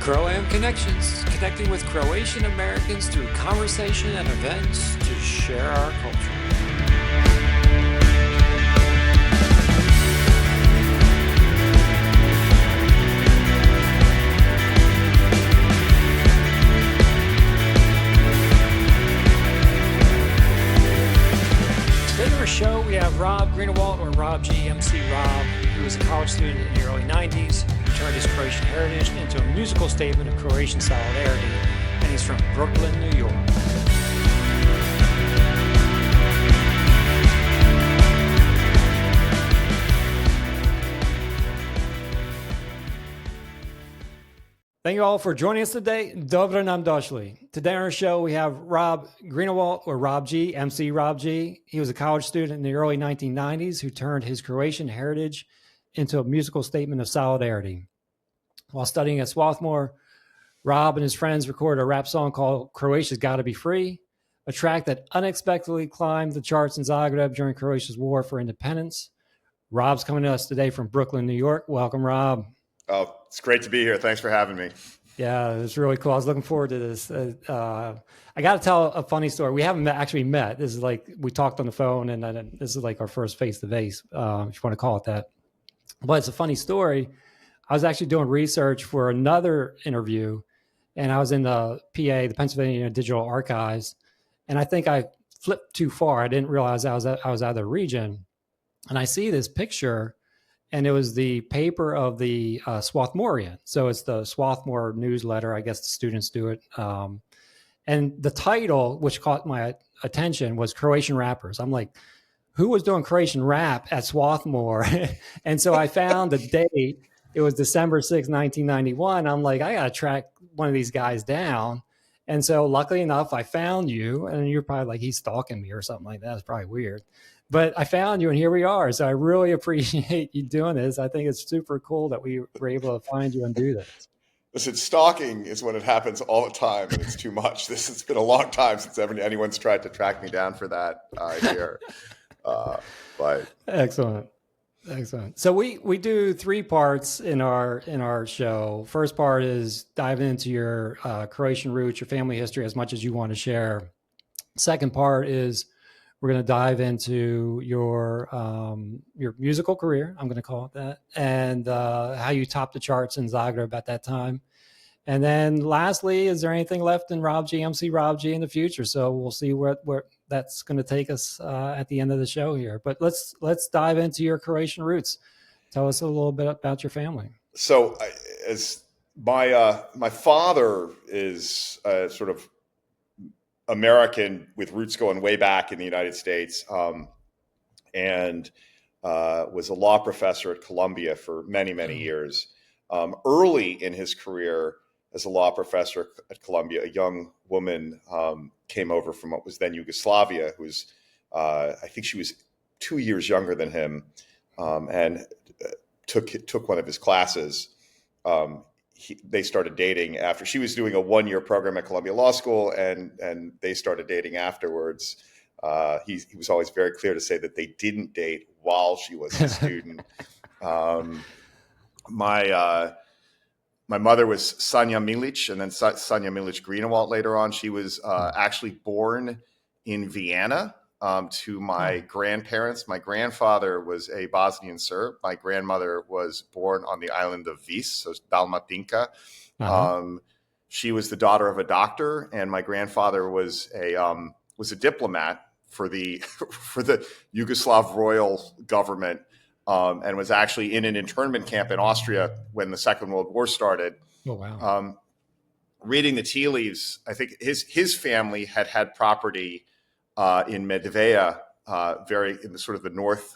CRO-AM Connections, connecting with Croatian-Americans through conversation and events to share our culture. Today on our show, we have Rob Greenawalt, or Rob G, MC Rob, who was a college student in the early 90s, who turned his Croatian heritage into a musical statement of Croatian solidarity, and he's from Brooklyn, New York. Thank you all for joining us today. Dobro nam došli. Today on our show, we have Rob Greenawalt, or Rob G, MC Rob G. He was a college student in the early 1990s who turned his Croatian heritage into a musical statement of solidarity. While studying at Swarthmore, Rob and his friends recorded a rap song called Croatia's Gotta Be Free, a track that unexpectedly climbed the charts in Zagreb during Croatia's war for independence. Rob's coming to us today from Brooklyn, New York. Welcome, Rob. Oh, it's great to be here. Thanks for having me. Yeah, it's really cool. I was looking forward to this. I got to tell a funny story. We haven't actually met. This is like, we talked on the phone, and this is like our first face-to-face, if you want to call it that. But it's a funny story. I was actually doing research for another interview, and I was in the PA, the Pennsylvania Digital Archives, and I think I flipped too far. I didn't realize I was out of the region, and I see this picture, and it was the paper of the Swarthmorean. So it's the Swarthmore newsletter. I guess the students do it. And the title, which caught my attention, was Croatian Rappers. I'm like, who was doing Croatian rap at Swarthmore? And so I found the date. It was December 6, 1991. I'm like, I got to track one of these guys down. And so luckily enough, I found you. And you're probably like, he's stalking me or something like that. It's probably weird. But I found you, and here we are. So I really appreciate you doing this. I think it's super cool that we were able to find you and do this. Listen, stalking is when it happens all the time, and it's too much. It's been a long time since anyone's tried to track me down for that here. But Excellent. So we do three parts in our show. First part is diving into your Croatian roots, your family history, as much as you want to share. Second part is we're going to dive into your musical career, I'm going to call it that, and how you topped the charts in Zagreb at that time. And then lastly, is there anything left in Rob G, MC Rob G in the future? So we'll see where that's going to take us at the end of the show here. But let's dive into your Croatian roots. Tell us a little bit about your family. So as my father is sort of American with roots going way back in the United States, and was a law professor at Columbia for many, many years. Early in his career as a law professor at Columbia, a young woman came over from what was then Yugoslavia, who was, I think she was 2 years younger than him, and took one of his classes. They started dating after she was doing a 1-year program at Columbia Law School, and they started dating afterwards. He was always very clear to say that they didn't date while she was a student. My mother was Sanja Milic, and then Sanja Milic Greenawalt later on. She was actually born in Vienna to my grandparents. My grandfather was a Bosnian Serb. My grandmother was born on the island of Vis, so Dalmatinka. She was the daughter of a doctor, and my grandfather was a diplomat for the Yugoslav royal government, and was actually in an internment camp in Austria when the Second World War started. Oh wow! Reading the tea leaves, I think his family had property in Medveja, very in the sort of the north,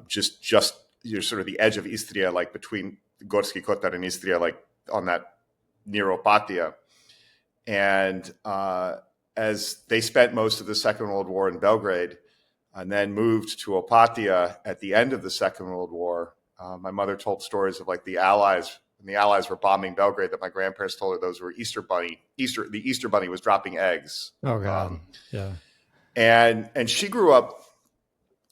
just you're sort of the edge of Istria, like between Gorski Kotar and Istria, like on that near Opatija. And as they spent most of the Second World War in Belgrade, and then moved to Opatija at the end of the Second World War, my mother told stories of like the Allies. When the Allies were bombing Belgrade, that my grandparents told her those were the Easter Bunny was dropping eggs. Oh God. Yeah. And she grew up,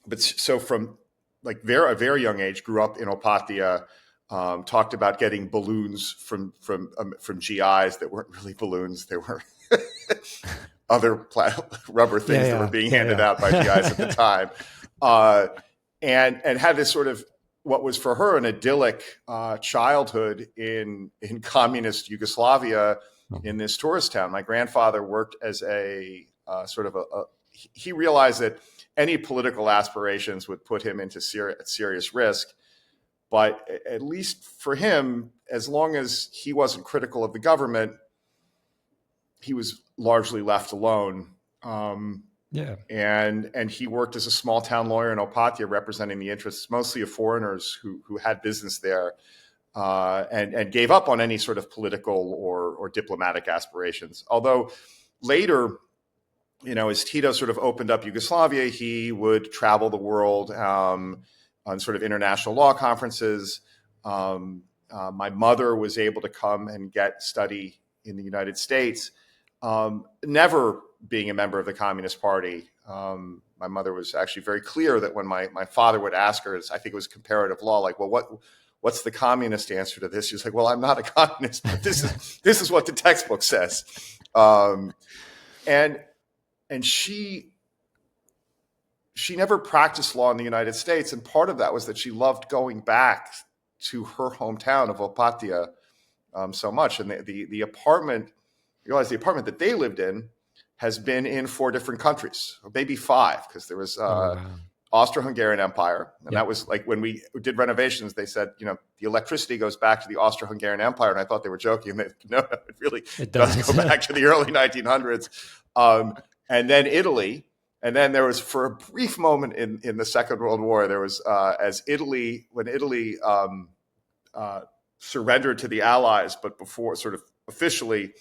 but so from like a very young age, grew up in Opatija, talked about getting balloons from GIs that weren't really balloons. They were other rubber things that were being handed out by GIs at the time. And had this sort of what was for her an idyllic childhood in communist Yugoslavia in this tourist town. My grandfather worked as a he realized that any political aspirations would put him into serious risk. But at least for him, as long as he wasn't critical of the government, he was largely left alone. And he worked as a small town lawyer in Opatija, representing the interests mostly of foreigners who had business there, and gave up on any sort of political or diplomatic aspirations. Although later, as Tito sort of opened up Yugoslavia, he would travel the world on sort of international law conferences. My mother was able to come and study in the United States, never being a member of the Communist Party. My mother was actually very clear that when my father would ask her, I think it was comparative law, like, well, what's the communist answer to this? She was like, well, I'm not a communist, but this is what the textbook says. And she never practiced law in the United States. And part of that was that she loved going back to her hometown of Opatija so much. And the apartment, you realize the apartment that they lived in has been in 4 different countries, or maybe 5, because there was Austro-Hungarian Empire. And that was like when we did renovations, they said, the electricity goes back to the Austro-Hungarian Empire. And I thought they were joking. And no, it does go back to the early 1900s. And then Italy. And then there was, for a brief moment in the Second World War, there was, when Italy surrendered to the Allies, but before sort of officially,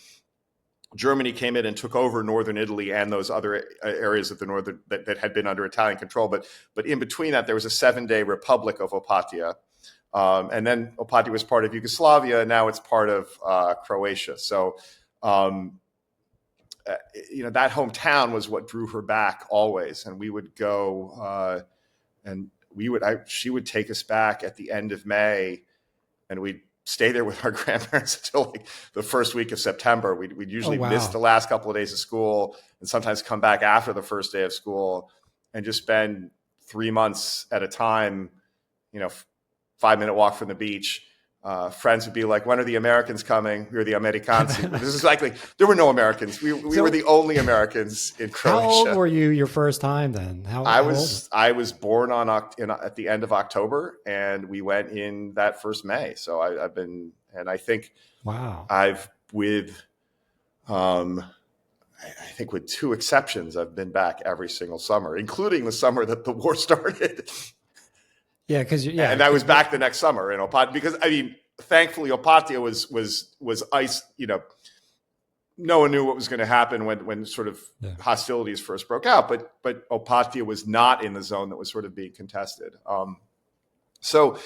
Germany came in and took over northern Italy and those other areas of the northern that had been under Italian control. But in between that, there was a 7-day Republic of Opatija. And then Opatija was part of Yugoslavia, and now it's part of Croatia. So, that hometown was what drew her back always. And we would go she would take us back at the end of May, and we'd stay there with our grandparents until like the first week of September. We'd usually miss the last couple of days of school and sometimes come back after the first day of school and just spend 3 months at a time, 5-minute walk from the beach. Friends would be like, when are the Americans coming? We were the Americans. This is likely. There were no Americans. We were the only Americans in Croatia. How old were you your first time then? I was born at the end of October, and we went in that first May. So I've been, and I think I've with 2 exceptions, I've been back every single summer, including the summer that the war started. Yeah, and I was back the next summer in Opatija because thankfully Opatija was ice. No one knew what was going to happen when sort of hostilities first broke out, but Opatija was not in the zone that was sort of being contested. So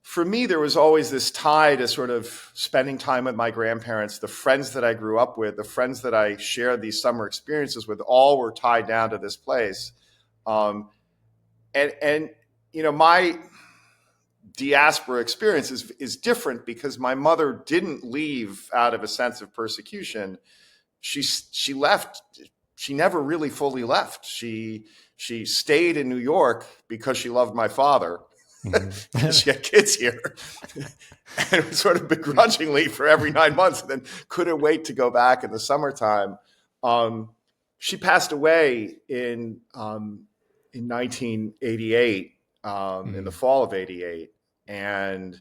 for me, there was always this tie to sort of spending time with my grandparents, the friends that I grew up with, the friends that I shared these summer experiences with, all were tied down to this place, and my diaspora experience is different because my mother didn't leave out of a sense of persecution. She left. She never really fully left. She stayed in New York because she loved my father. Mm-hmm. She had kids here, and it was sort of begrudgingly for every 9 months, and then couldn't wait to go back in the summertime. She passed away in 1988. In the fall of 88. And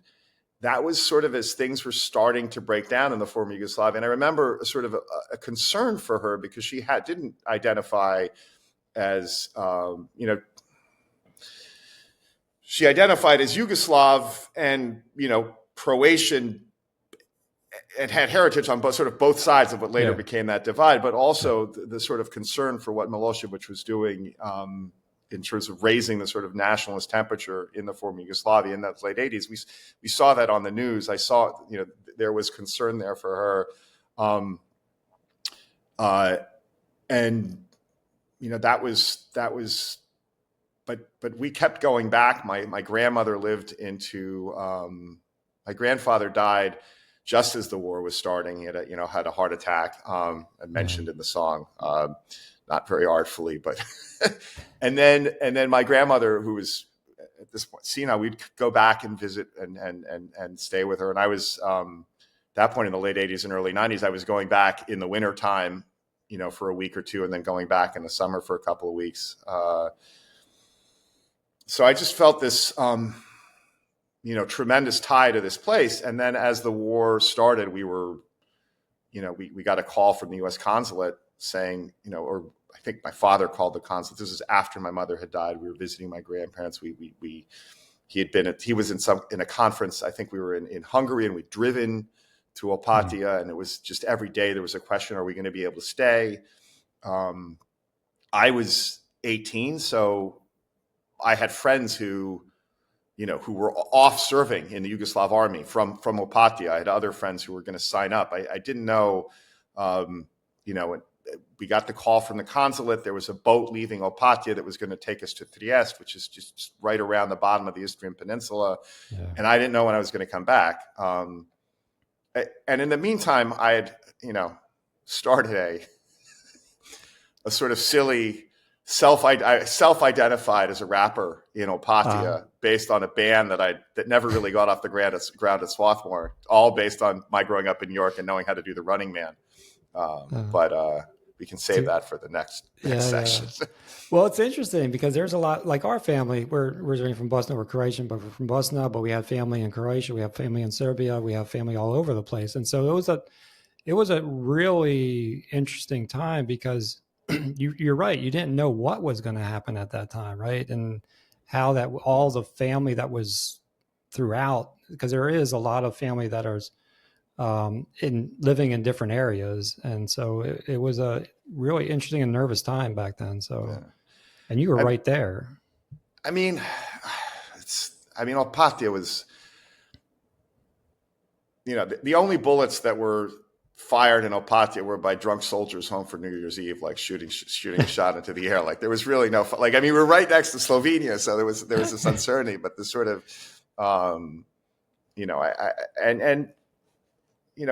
that was sort of as things were starting to break down in the former Yugoslavia. And I remember sort of a concern for her because she didn't identify as, she identified as Yugoslav and, Croatian, and had heritage on both sides of what later became that divide, but also the sort of concern for what Milosevic was doing in terms of raising the sort of nationalist temperature in the former Yugoslavia in the late 80s. We saw that on the news. I saw, there was concern there for her. And, that was, but we kept going back. My grandmother lived into my grandfather died just as the war was starting. He had had a heart attack. I mentioned in the song, not very artfully, but and then my grandmother, who was at this point, we'd go back and visit and stay with her. And I was at that point in the late 80s and early 90s, I was going back in the winter time, for a week or two, and then going back in the summer for a couple of weeks. So I just felt this, tremendous tie to this place. And then as the war started, we were, we got a call from the U.S. consulate saying, or I think my father called the consulate. This is after my mother had died. We were visiting my grandparents. He was in a conference. I think we were in Hungary, and we'd driven to Opatia, and it was just every day there was a question: are we going to be able to stay? I was 18, so I had friends who were off serving in the Yugoslav army from Opatia. I had other friends who were going to sign up. I didn't know, we got the call from the consulate. There was a boat leaving Opatia that was going to take us to Trieste, which is just right around the bottom of the Istrian Peninsula. Yeah. And I didn't know when I was going to come back. And in the meantime, I had, started a sort of silly self-identified as a rapper in Opatia, based on a band that never really got off the ground at Swarthmore, all based on my growing up in New York and knowing how to do the Running Man. But we can save that for the next session. Yeah. Well, it's interesting because there's a lot, like our family, we're originally from Bosnia, we're Croatian, but we're from Bosnia, but we have family in Croatia, we have family in Serbia, we have family all over the place. And so it was a really interesting time because you're right. You didn't know what was going to happen at that time, right? And how that all the family that was throughout, because there is a lot of family that are living in different areas, and so it was a really interesting and nervous time back then. So, and you were right there. Opatia was, the only bullets that were fired in Opatia were by drunk soldiers home for New Year's Eve, like shooting a shot into the air. Like there was really no, we're right next to Slovenia, so there was this uncertainty, but the sort of,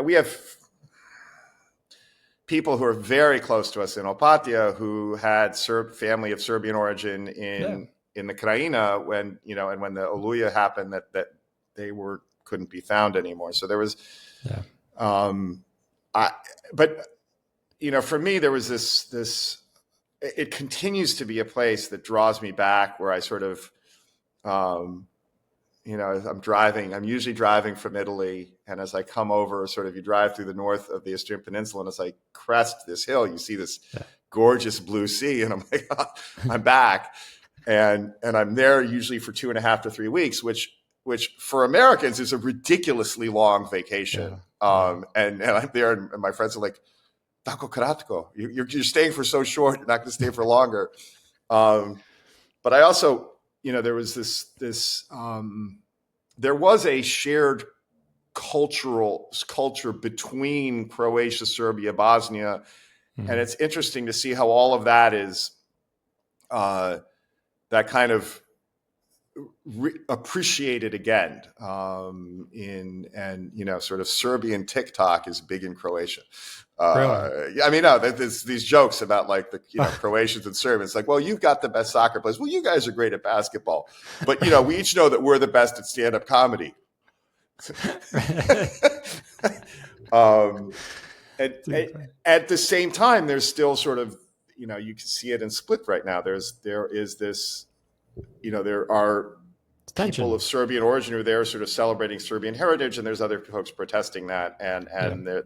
we have people who are very close to us in Opatia who had family of Serbian origin in the Krajina when, and when the Oluja happened, that they couldn't be found anymore. So there was, but for me, there was this, it continues to be a place that draws me back, where I sort of, I'm usually driving from Italy. And as I come over, sort of, you drive through the north of the Istrian Peninsula, and as I crest this hill, you see this gorgeous blue sea. And I'm like, I'm back. And I'm there usually for 2.5 to 3 weeks, which for Americans is a ridiculously long vacation. And I'm there, and my friends are like, "Tako kratko, you're staying for so short, you're not going to stay for longer." But I also, there was there was a shared culture between Croatia, Serbia, Bosnia, and it's interesting to see how all of that is that kind of appreciated again sort of Serbian TikTok is big in Croatia. Really? There's these jokes about like the Croatians and Serbians. It's like, well, you've got the best soccer players. Well, you guys are great at basketball, but we each know that we're the best at stand-up comedy. And at the same time, there's still sort of, you can see it in Split right now. There is this, there are people of Serbian origin who are there sort of celebrating Serbian heritage, and there's other folks protesting that. And there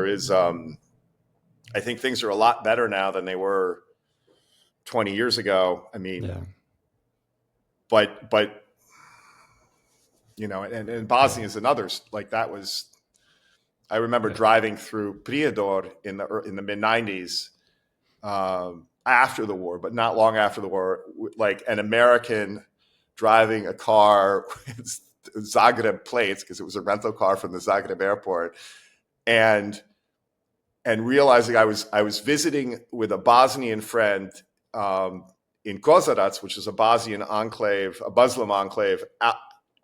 is, I think things are a lot better now than they were 20 years ago. But and Bosnia is another, like that was, I remember driving through Prijedor in the mid 90s, after the war, but not long after the war, like an American driving a car with Zagreb plates, because it was a rental car from the Zagreb airport, and realizing I was visiting with a Bosnian friend in Kozarac, which is a Bosnian enclave, a Muslim enclave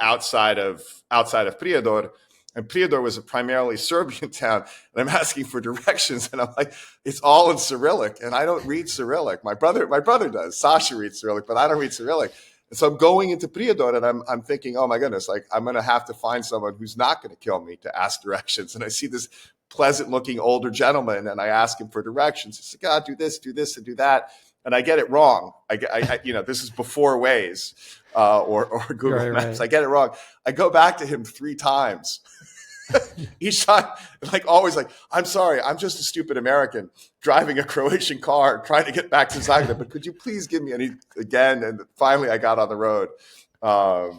outside of Prijedor. And Prijedor was a primarily Serbian town, and I'm asking for directions, and I'm like, it's all in Cyrillic, and I don't read Cyrillic. My brother does. Sasha reads Cyrillic, but I don't read Cyrillic. And so I'm going into Prijedor, and I'm thinking, oh my goodness, like I'm going to have to find someone who's not going to kill me to ask directions. And I see this pleasant-looking older gentleman, and I ask him for directions. He's like, do this, and do that, and I get it wrong. I this is before Waze or Google Maps. Right. I get it wrong. I go back to him 3 times. Each time, like always, like, I'm sorry, I'm just a stupid American driving a Croatian car trying to get back to Zagreb, but could you please give me again? And finally I got on the road. But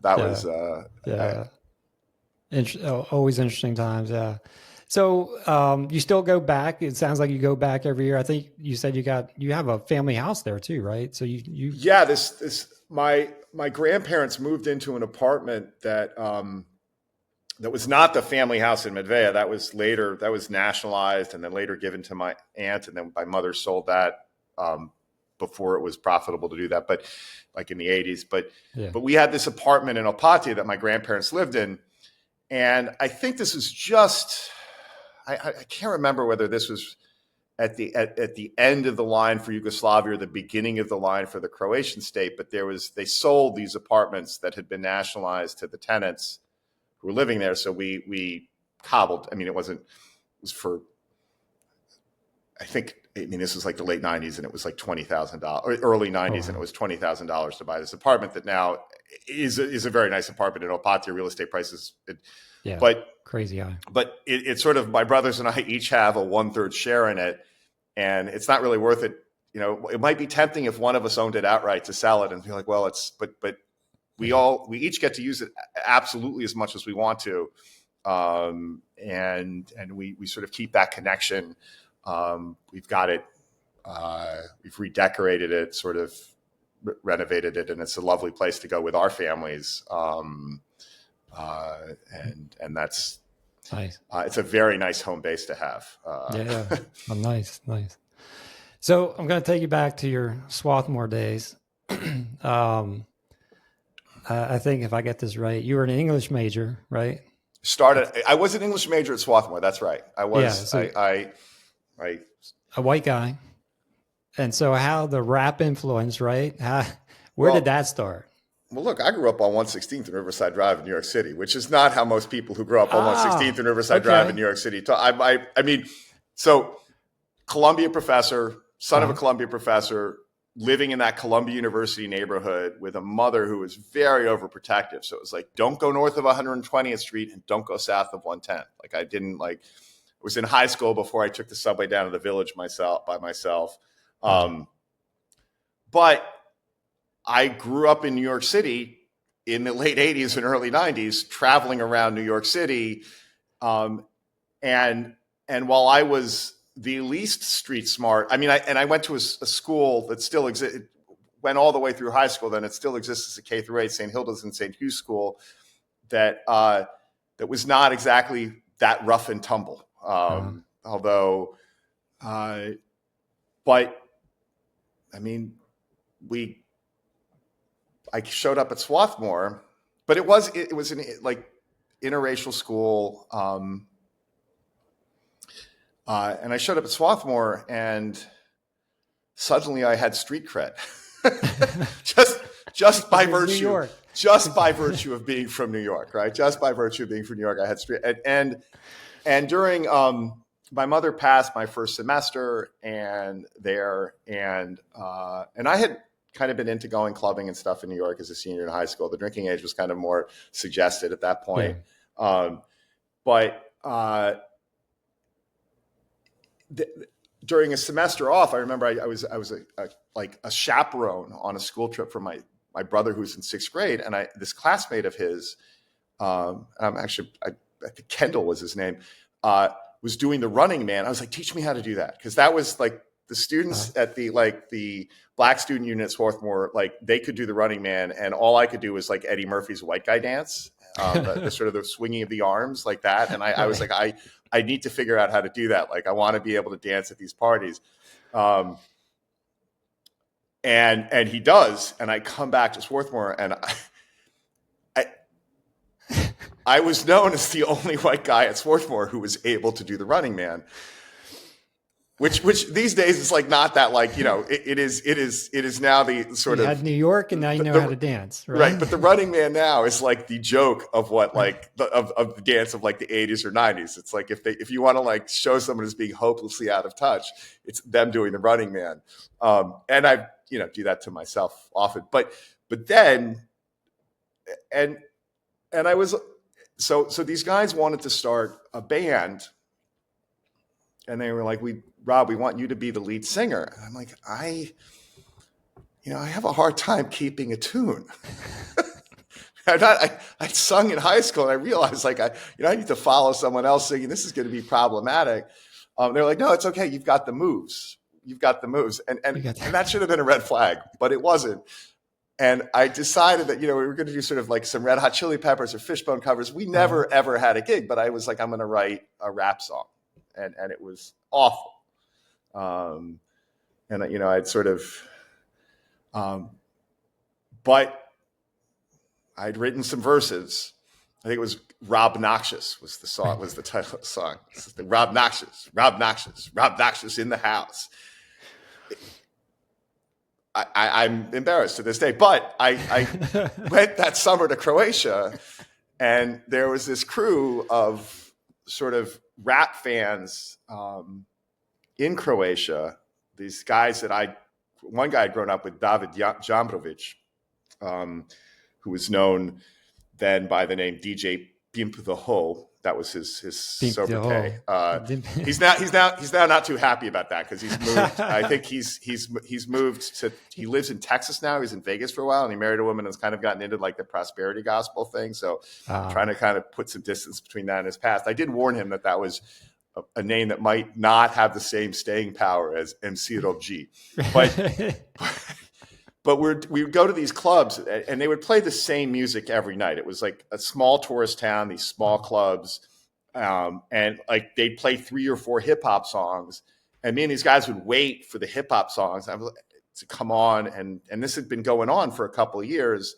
that was always interesting times. Yeah. So you still go back? It sounds like you go back every year. I think you said you have a family house there too, right? So yeah, my grandparents moved into an apartment that was not the family house in Medveja. That was later. That was nationalized and then later given to my aunt, and then my mother sold that before it was profitable to do that. But like in the 80s. But we had this apartment in Opatija that my grandparents lived in, and I think this was just. I can't remember whether this was at the end of the line for Yugoslavia or the beginning of the line for the Croatian state, but they sold these apartments that had been nationalized to the tenants who were living there. So we cobbled. I mean, it was for, this was like the late 90s, and it was like $20,000, or early 90s, and it was $20,000 to buy this apartment that now is a very nice apartment in Opatija. Real estate prices, but crazy high. But it's sort of, my brothers and I each have a 1/3 share in it, and it's not really worth it. It might be tempting if one of us owned it outright to sell it and be like, well, but we each get to use it absolutely as much as we want to, and we sort of keep that connection. We've got it, we've redecorated it, sort of renovated it, and it's a lovely place to go with our families. And that's nice. It's a very nice home base to have. Oh, nice. So I'm going to take you back to your Swarthmore days. I think if I get this right, you were an English major, right? I was an English major at Swarthmore. That's right. I was. Yeah, so a white guy. And so how the rap influence, right? Where did that start? Well, look, I grew up on 116th and Riverside Drive in New York City, which is not how most people who grew up on 116th and Riverside Drive in New York City talk. So Columbia professor, son of a Columbia professor, living in that Columbia University neighborhood with a mother who was very overprotective. So it was like, don't go north of 120th Street and don't go south of 110th. Like I was in high school before I took the subway down to the Village by myself. But I grew up in New York City in the late 80s and early 90s, traveling around New York City. And while I was the least street smart, I went to a school that still exists, went all the way through high school, then it still exists as a K through 8, St. Hilda's and St. Hugh's school, that was not exactly that rough and tumble. I showed up at Swarthmore, but it was an interracial school. And I showed up at Swarthmore, and suddenly I had street cred, just by virtue of being from New York, right? Just by virtue of being from New York, I had street. And during my mother passed my first semester, and I had kind of been into going clubbing and stuff in New York as a senior in high school. The drinking age was kind of more suggested at that point. Yeah. During a semester off, I remember I was a chaperone on a school trip for my brother who's in 6th grade, and this classmate of his, I think Kendall was his name, was doing the Running Man. I was like, teach me how to do that, because that was like the students at the Black student unit at Swarthmore, like they could do the Running Man, and all I could do was like Eddie Murphy's White Guy Dance, the sort of the swinging of the arms like that. And I was like, I need to figure out how to do that. Like I want to be able to dance at these parties. And he does. And I come back to Swarthmore, and I was known as the only white guy at Swarthmore who was able to do the Running Man, which these days is like not that, like, you know, it is now the sort you of had New York, and now you know how to dance, right? Right. But the Running Man now is like the joke of what, like of the dance of like the 80s or 90s. It's like if you want to like show someone as being hopelessly out of touch, it's them doing the Running Man. And I, you know, do that to myself often. But then and I was so these guys wanted to start a band, and they were like, Rob, we want you to be the lead singer. And I'm like, I have a hard time keeping a tune. I sung in high school, and I realized, like, I need to follow someone else singing. This is going to be problematic. They're like, no, it's okay. You've got the moves. You've got the moves. And that should have been a red flag, but it wasn't. And I decided that, you know, we were going to do sort of like some Red Hot Chili Peppers or Fishbone covers. We never, ever had a gig, but I was like, I'm going to write a rap song. And it was awful. And, you know, I'd sort of, but I'd written some verses. I think it was Rob Noxious was the song, was the title of the song. The Rob Noxious in the house. I'm embarrassed to this day, but I went that summer to Croatia, and there was this crew of sort of rap fans in Croatia. These guys that one guy I'd grown up with, David Jambrovic, who was known then by the name DJ Pimp the Ho. That was his sobriquet. He's now not too happy about that, because he's moved. I think he's moved to. He lives in Texas now. He was in Vegas for a while, and he married a woman and has kind of gotten into like the prosperity gospel thing. So trying to kind of put some distance between that and his past. I did warn him that was a name that might not have the same staying power as MC Rob G. But we would go to these clubs, and they would play the same music every night. It was like a small tourist town, these small clubs, and like they'd play 3 or 4 hip hop songs, and me and these guys would wait for the hip hop songs to come on, and this had been going on for a couple of years.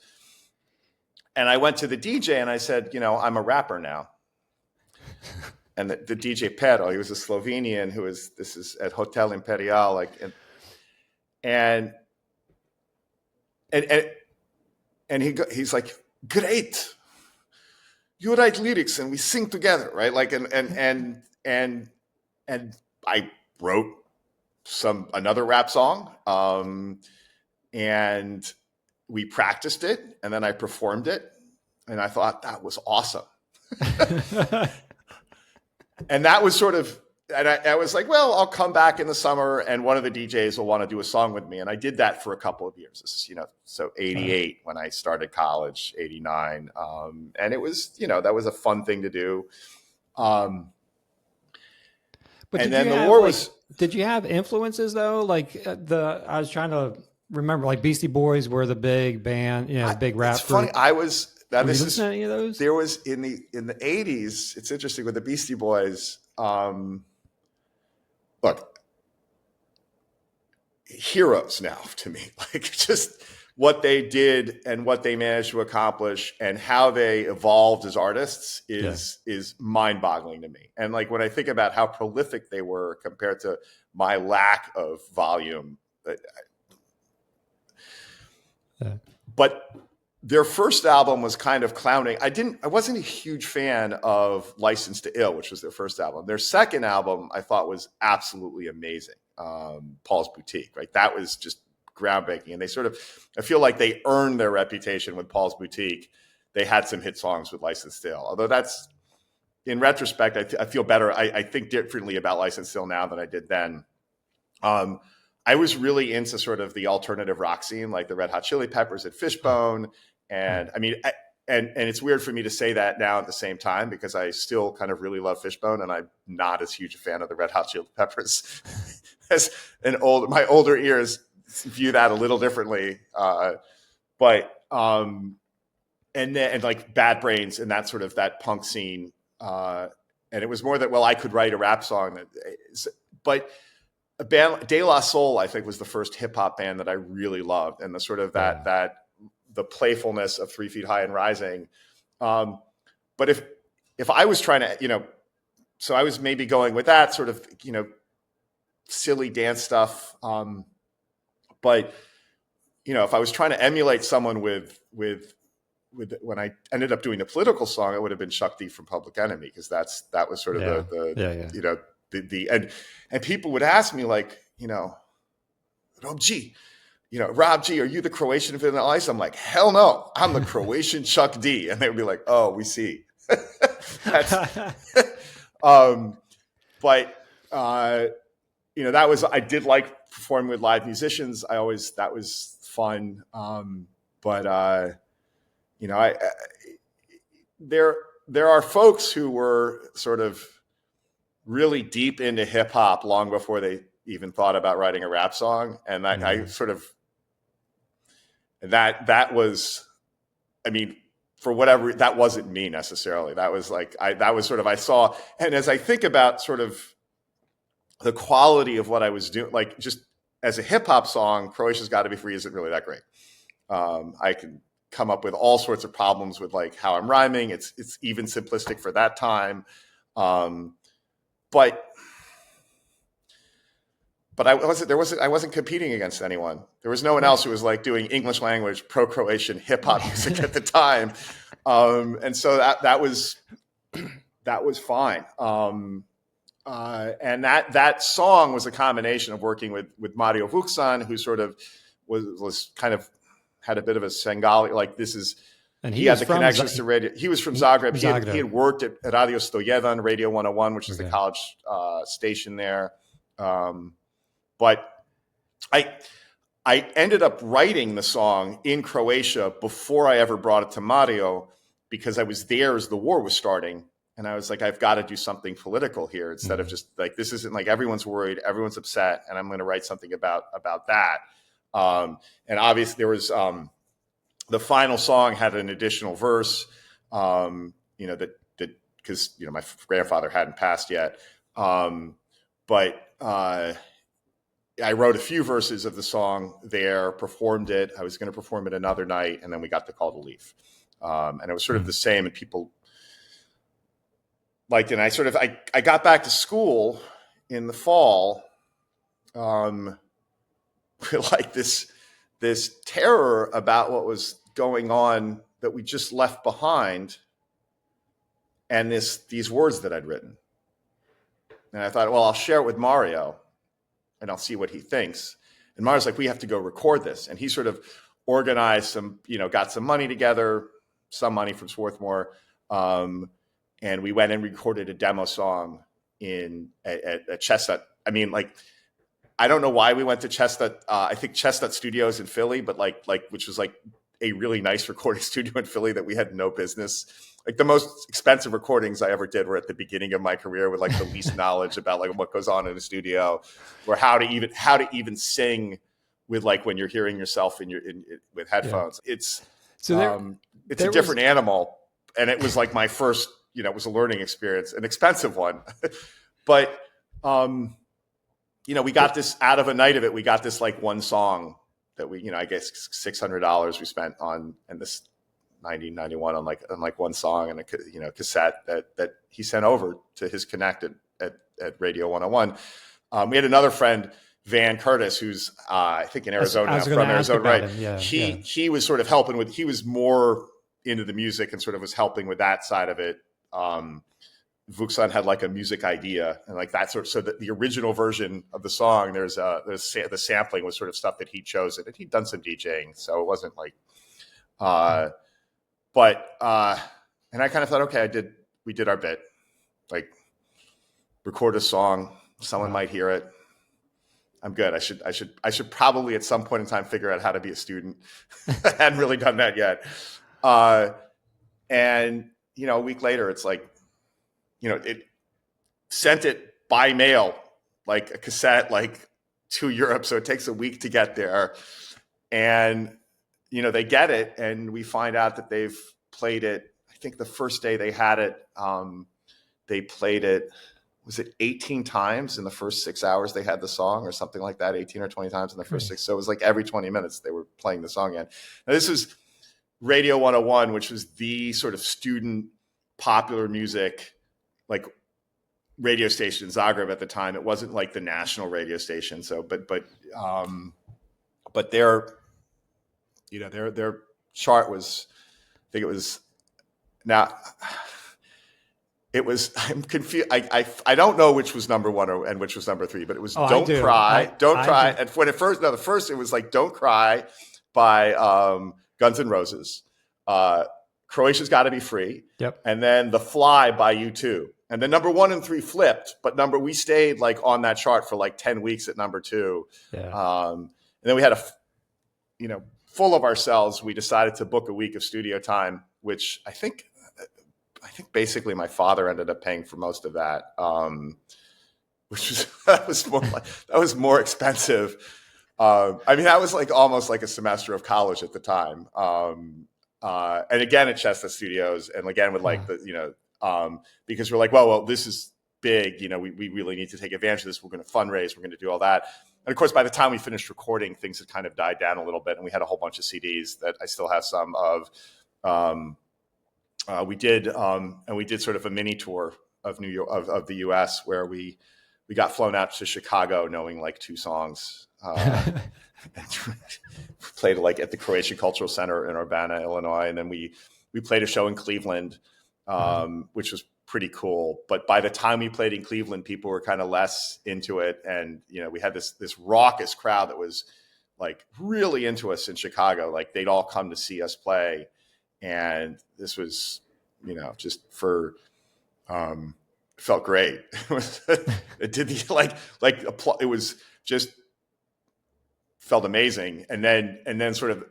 And I went to the DJ and I said, you know, I'm a rapper now. And the DJ Pero, he was a Slovenian this is at Hotel Imperial, like, and he's like, great, you write lyrics and we sing together, right? Like, and I wrote another rap song, and we practiced it, and then I performed it, and I thought that was awesome. And that was sort of, and I was like, well, I'll come back in the summer, and one of the DJs will want to do a song with me. And I did that for a couple of years. This is, you know, so 88 when I started college, 89. And it was, you know, that was a fun thing to do. But and then the war was. Did you have influences though? Like I was trying to remember, like Beastie Boys were the big band, you know, big rap. It's funny. Were you listening to any of those? There was in the 80s. It's interesting with the Beastie Boys. Look, heroes now to me, like just what they did and what they managed to accomplish and how they evolved as artists is mind-boggling to me. And like when I think about how prolific they were compared to my lack of volume, but their first album was kind of clowning. I wasn't a huge fan of License to Ill, which was their first album. Their second album I thought was absolutely amazing. Paul's Boutique, right? That was just groundbreaking. And they sort of, I feel like they earned their reputation with Paul's Boutique. They had some hit songs with License to Ill. Although that's, in retrospect, I feel better. I think differently about License to Ill now than I did then. I was really into sort of the alternative rock scene, like the Red Hot Chili Peppers and Fishbone. And I mean, and it's weird for me to say that now at the same time, because I still kind of really love Fishbone, and I'm not as huge a fan of the Red Hot Chili Peppers as my older ears view that a little differently. But and like Bad Brains and that sort of that punk scene. And it was more that, well, I could write a rap song but a band, De La Soul, I think, was the first hip hop band that I really loved, and the sort of that the playfulness of 3 Feet High and Rising. But if I was trying to, so I was maybe going with that sort of, silly dance stuff. But if I was trying to emulate someone with when I ended up doing the political song, it would have been Chuck D from Public Enemy, because that was sort of and people would ask me like, Rob G, Rob G, are you the Croatian Vanilla Ice? I'm like, hell no, I'm the Croatian Chuck D. And they would be like, oh, we see. But that was, I did like performing with live musicians. That was fun. There are folks who were sort of really deep into hip hop long before they even thought about writing a rap song. And I sort of, that was, for whatever, that wasn't me necessarily. That was like, I saw, and as I think about sort of the quality of what I was doing, like just as a hip hop song, Croatia's Gotta Be Free isn't really that great. I can come up with all sorts of problems with like how I'm rhyming. It's even simplistic for that time. But I wasn't competing against anyone. There was no one else who was like doing English language pro-Croatian hip hop music at the time. And so that was fine. And that song was a combination of working with Mario Vuksan, who sort of was kind of had a bit of a Sengali, like this is, and he had the connections to radio. He was from Zagreb. He had worked at Radio 101, Radio 101, which is the college station there. But I ended up writing the song in Croatia before I ever brought it to Mario, because I was there as the war was starting. And I was like, I've got to do something political here instead of just like, this isn't like everyone's worried, everyone's upset, and I'm going to write something about that. And obviously there was, the final song had an additional verse, that because, my grandfather hadn't passed yet. But I wrote a few verses of the song there, performed it. I was going to perform it another night, and then we got the call to leave. And it was sort of the same, and people liked it. And I got back to school in the fall, like this terror about what was going on that we just left behind, and these words that I'd written. And I thought, well, I'll share it with Mario and I'll see what he thinks. And Mario's like, we have to go record this. And he sort of organized some, got some money together, some money from Swarthmore. And we went and recorded a demo song at Chestnut. I don't know why we went to Chestnut. I think Chestnut Studios in Philly, but which was like a really nice recording studio in Philly that we had no business. Like the most expensive recordings I ever did were at the beginning of my career, with like the least knowledge about like what goes on in a studio, or how to even sing with like when you're hearing yourself with headphones. Yeah. It's a different animal, and it was like my first, it was a learning experience, an expensive one, but we got this out of a night of it. We got this like one song that we, I guess $600 we spent on, and this 91 on like one song and a cassette that he sent over to his connect at Radio 101. We had another friend, Van Curtis, who's I think in Arizona now, from Arizona, right? Yeah, he was sort of helping with. He was more into the music and sort of was helping with that side of it. Vuksan had like a music idea and like that sort of, so that the original version of the song, the sampling was sort of stuff that he chose, and he'd done some DJing, so it wasn't like, and I kind of thought, okay, we did our bit, like record a song, someone might hear it. I'm good. I should probably at some point in time figure out how to be a student. I hadn't really done that yet. And a week later, it's like, it sent it by mail, like a cassette, like to Europe. So it takes a week to get there. And, they get it, and we find out that they've played it. I think the first day they had it, they played it. was it 18 times in the first 6 hours they had the song or something like that, 18 or 20 times in the first six. So it was like every 20 minutes they were playing the song again. Now this was Radio 101, which was the sort of student popular music, like radio station in Zagreb at the time. It wasn't like the national radio station. So, but their, you know, their chart was, I think it was now. It was, I'm confused. I don't know which was number one and which was number three, but it was Don't Cry. Don't Cry. And when it first, the first, it was like Don't Cry by Guns N' Roses. Croatia's Gotta Be Free. Yep. And then The Fly by U2. And then number 1 and 3 flipped, but we stayed like on that chart for like 10 weeks at number 2. Yeah. And then we had full of ourselves, we decided to book a week of studio time, which I think basically my father ended up paying for most of that, which was that was more expensive. I mean, that was like almost like a semester of college at the time. And again at Chestnut Studios, and again with like because we're like, well, this is big. You know, we really need to take advantage of this. We're going to fundraise. We're going to do all that. And of course, by the time we finished recording, things had kind of died down a little bit, and we had a whole bunch of CDs that I still have some of. We did sort of a mini tour of New York, of the U.S., where we got flown out to Chicago knowing like 2 songs. Played like at the Croatian Cultural Center in Urbana, Illinois, and then we played a show in Cleveland, which was pretty cool. But by the time we played in Cleveland, people were kind of less into it, and we had this raucous crowd that was like really into us in Chicago. Like they'd all come to see us play. And this was, just for, felt great. It did it was just felt amazing. And then sort of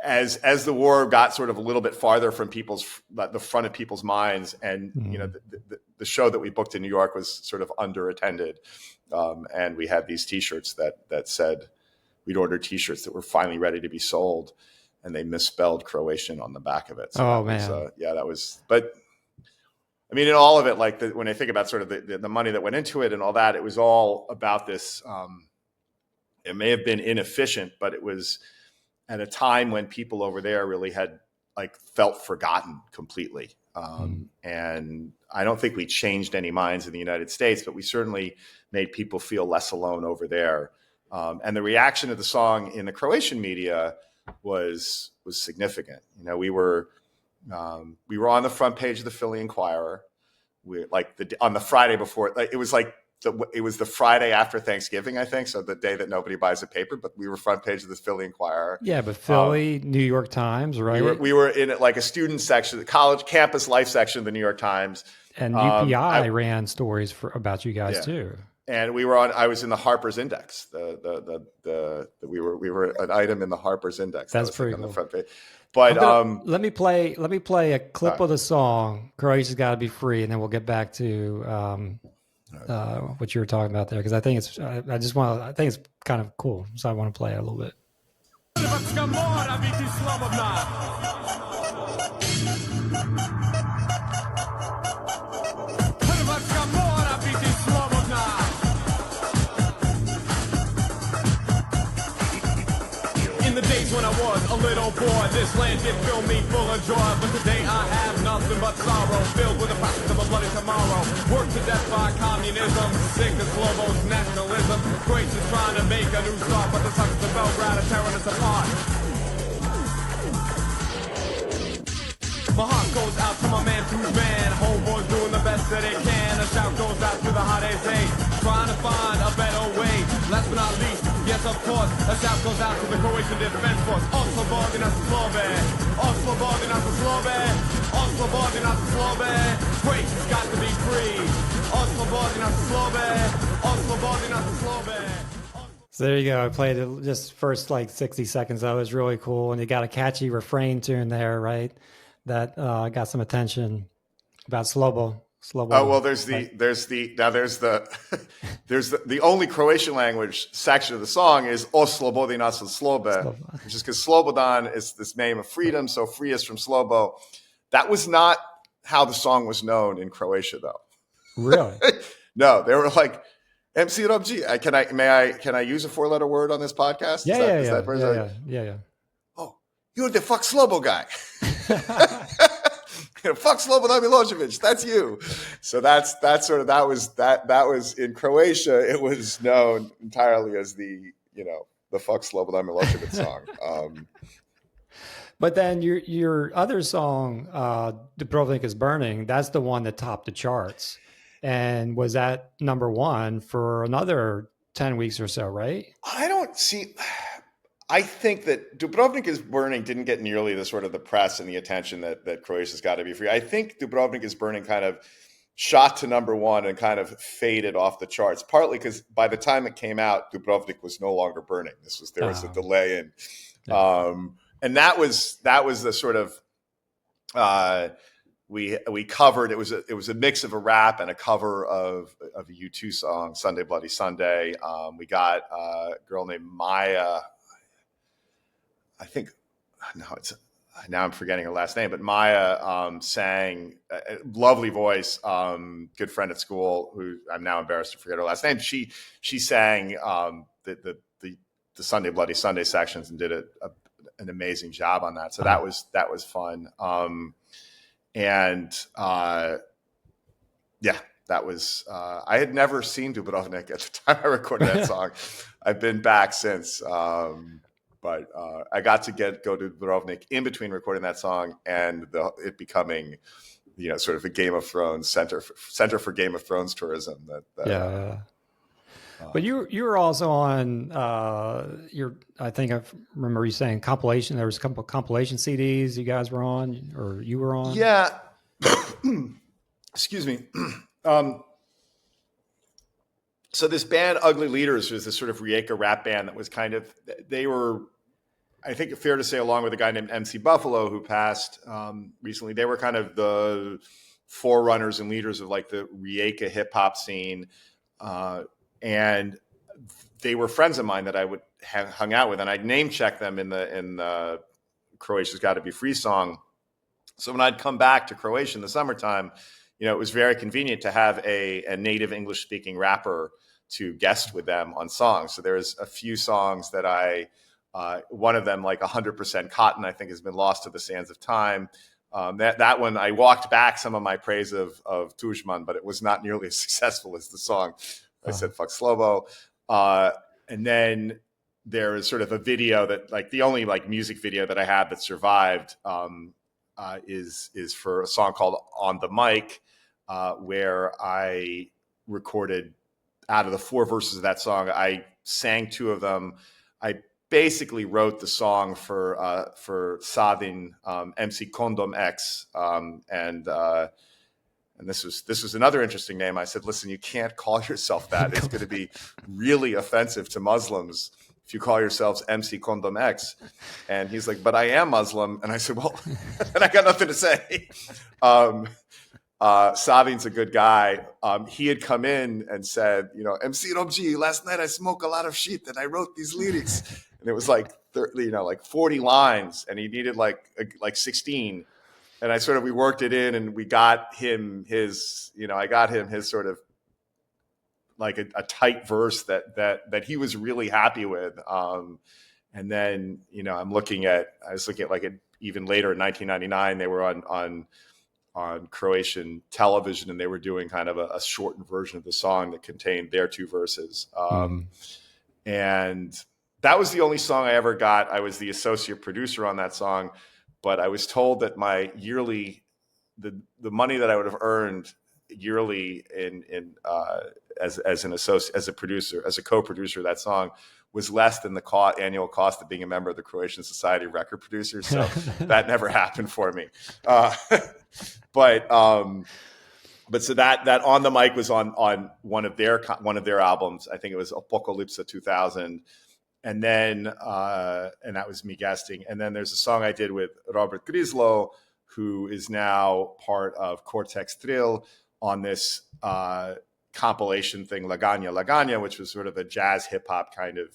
as the war got sort of a little bit farther from the front of people's minds, and the show that we booked in New York was sort of underattended, and we had these T-shirts that said we'd ordered T-shirts that were finally ready to be sold. And they misspelled Croatian on the back of it. So that was, but I mean, in all of it, like when I think about sort of the money that went into it and all that, it was all about this. It may have been inefficient, but it was at a time when people over there really had like felt forgotten completely. And I don't think we changed any minds in the United States, but we certainly made people feel less alone over there. And the reaction to the song in the Croatian media was significant. We were on the front page of the Philly Inquirer. On the Friday before, it was the Friday after Thanksgiving, I think. So the day that nobody buys a paper, but we were front page of the Philly Inquirer. Yeah, but Philly, New York Times, right? We were in like a student section, the college campus life section of the New York Times. And UPI ran stories about you guys too. And I was in the Harper's Index. We were an item in the Harper's Index. That's pretty on cool. The front page. But let me play a clip of the song "Croatia's Gotta Be Free," and then we'll get back to what you were talking about there, because I think it's I think it's kind of cool, so I want to play it a little bit. When I was a little boy, this land did fill me full of joy. But today I have nothing but sorrow, filled with the prospect of a bloody tomorrow. Worked to death by communism, sick of Slobo's nationalism. Croatia's trying to make a new start, but the suckers of Belgrade are tearing us apart. My heart goes out to my man, Two's man. Homeboys doing the best that they can. A shout goes out to the hot SA, trying to find a better way. Last but not least, yes, of course, a shout goes out to the Croatian Defense Force. Oslobodi nas Slobe, Oslobodi nas Slobe, Oslobodi nas Slobe. Croatia's got to be free. Oslobodi nas Slobe, Oslobodi nas Slobe. So there you go. I played it just first like 60 seconds. That was really cool. And you got a catchy refrain tune there, right? That got some attention about Slobo. Oh well, there's the only Croatian language section of the song is O Slobodi nas Slobe, which is because Slobodan is this name of freedom, so free us from Slobo. That was not how the song was known in Croatia, though. Really? No, they were like, MC Robji, can I use a 4-letter word on this podcast? Is that Yeah. Oh, you're the fuck Slobo guy. Yeah. Fuck Slobodan Milosevic. That's you. So that was in Croatia. It was known entirely as the fuck Slobodan Milosevic song. But then your other song, Dubrovnik is Burning, that's the one that topped the charts and was at number one for another 10 weeks or so, right? I think that Dubrovnik is Burning didn't get nearly the sort of the press and the attention that Croatia's Got to Be Free. I think Dubrovnik is Burning kind of shot to number one and kind of faded off the charts, partly because by the time it came out, Dubrovnik was no longer burning. There was a delay in, and that was the sort of we covered. It was a mix of a rap and a cover of a U2 song, Sunday Bloody Sunday. We got a girl named Maya. Now I'm forgetting her last name, but Maya sang, lovely voice, good friend at school who I'm now embarrassed to forget her last name. She sang the Sunday Bloody Sunday sections and did an amazing job on that. So that was fun. That was I had never seen Dubrovnik at the time I recorded that song. I've been back since. But I got to go to Dubrovnik in between recording that song and it becoming, sort of a Game of Thrones center for Game of Thrones tourism. But you were also on I think I remember you saying compilation. There was a couple of compilation CDs you guys were on, or you were on. Yeah. Excuse me. So this band, Ugly Leaders, was this sort of Rijeka rap band that was they were, I think it's fair to say, along with a guy named MC Buffalo who passed recently, they were kind of the forerunners and leaders of like the Rijeka hip hop scene. And they were friends of mine that I would have hung out with, and I'd name check them in the Croatia's Got to Be Free song. So when I'd come back to Croatia in the summertime, it was very convenient to have a native English speaking rapper to guest with them on songs. So there's a few songs that one of them, like 100% Cotton, I think has been lost to the sands of time. That one, I walked back some of my praise of Tujman, but it was not nearly as successful as the song. I said, fuck Slobo. And then there is sort of a video that, like, the only like music video that I have that survived is for a song called On the Mic, where I recorded, out of the 4 verses of that song, I sang 2 of them. I basically wrote the song for Savin, MC Condom X, and this was another interesting name. I said, listen, you can't call yourself that. It's going to be really offensive to Muslims if you call yourselves MC Condom X. And he's like, but I am Muslim. And I said, well, and I got nothing to say. Savin's a good guy. He had come in and said, MC Robji, last night I smoked a lot of shit and I wrote these lyrics. And it was like, 40 lines, and he needed like 16. And we worked it in, and we got him his sort of like a tight verse that he was really happy with. And then, I was looking at like even later in 1999, they were on Croatian television, and they were doing kind of a shortened version of the song that contained their 2 verses. And that was the only song I ever got. I was the associate producer on that song, but I was told that my yearly, the money that I would have earned yearly as an associate, as a producer, as a co-producer of that song, was less than the annual cost of being a member of the Croatian Society of Record Producers. So that never happened for me. But so that On the Mic was on one of their albums. I think it was Apocalypse 2000. And then, and that was me guesting. And then there's a song I did with Robert Grislow, who is now part of Cortex Trill, on this compilation thing, Laganja Laganja, which was sort of a jazz hip hop kind of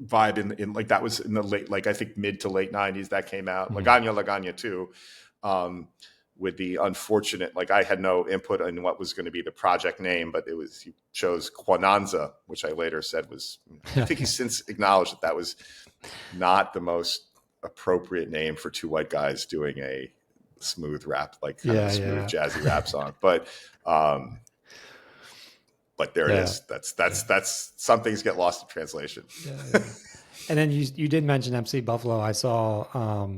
vibe in like, that was in the late, like I think mid to late 90s that came out. Laganja Laganja 2, with the unfortunate, like I had no input on what was going to be the project name, but he chose Quananza, which I later said was, I think he's since acknowledged that was not the most appropriate name for two white guys doing a smooth rap, like kind of a smooth jazzy rap song. But there it is. That's some things get lost in translation. And then you did mention MC Buffalo. I saw,